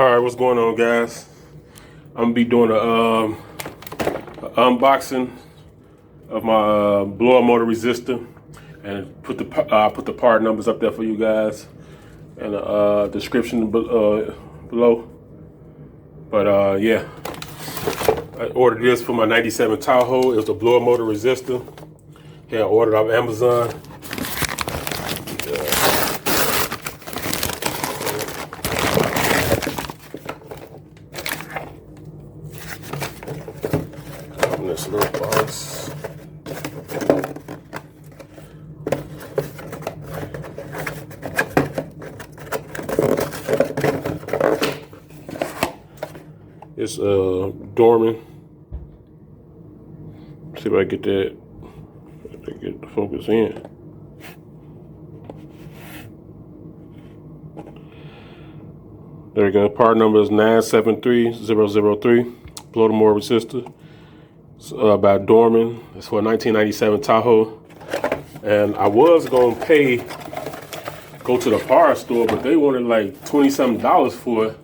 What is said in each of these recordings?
All right, what's going on, guys? I'm gonna be doing a unboxing of my blower motor resistor, and put the part numbers up there for you guys, and the description below. But yeah, I ordered this for my '97 Tahoe. It was a blower motor resistor. Yeah, I ordered off Amazon. In this little box. It's Dorman. See if I get that. Get the focus in. There we go. Part number is 973003. Blower motor resistor. It's by Dorman. It's for a 1997 Tahoe. And I was gonna go to the power store, but they wanted like $20-something for it.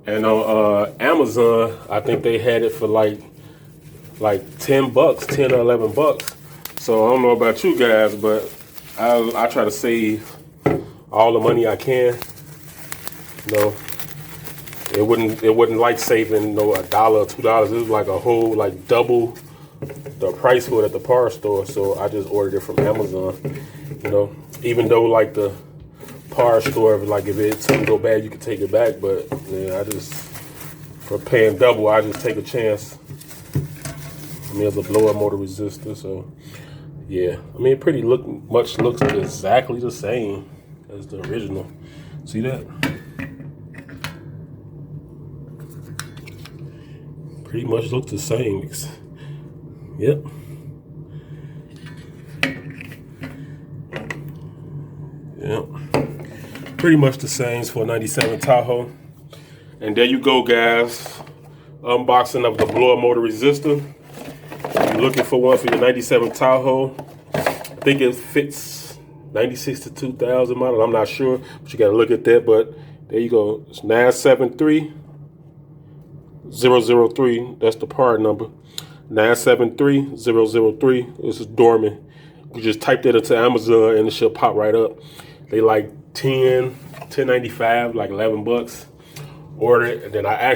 And on Amazon, I think they had it for like 10 bucks, 10 or 11 bucks. So I don't know about you guys, but I try to save all the money I can. You know, it wouldn't like saving $1 or $2. It was like a whole double the price for it at the power store. So I just ordered it from Amazon. You know, even though like the power store, if it doesn't go bad, you can take it back. But yeah, for paying double, I just take a chance. I mean, it's a blower motor resistor, so yeah. I mean, it pretty much looks exactly the same as the original. See that? Pretty much looks the same. Yep. Yep. Pretty much the same for a 97 Tahoe. And there you go, guys. Unboxing of the blower motor resistor. If you're looking for one for your 97 Tahoe, I think it fits 96 to 2000 model. I'm not sure, but you got to look at that. But there you go. It's 973003. That's the part number. 973003. This is Dorman. You just type that into Amazon and it should pop right up. They like $10.95, like 11 bucks. Ordered it, and then I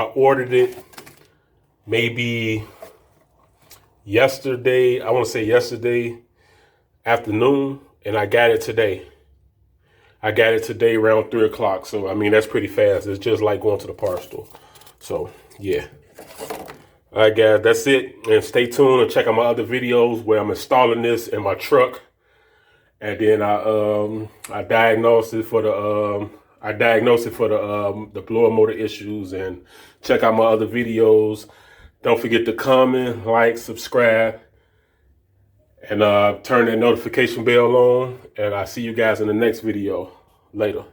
ordered it maybe yesterday. I want to say yesterday afternoon, and I got it today. I got it today around 3 o'clock. So I mean, that's pretty fast. It's just like going to the power store. So yeah. All right, guys, that's it. And stay tuned and check out my other videos where I'm installing this in my truck. And then I diagnosed it for the the blower motor issues. And check out my other videos. Don't forget to comment, like, subscribe, and turn that notification bell on. And I'll see you guys in the next video. Later.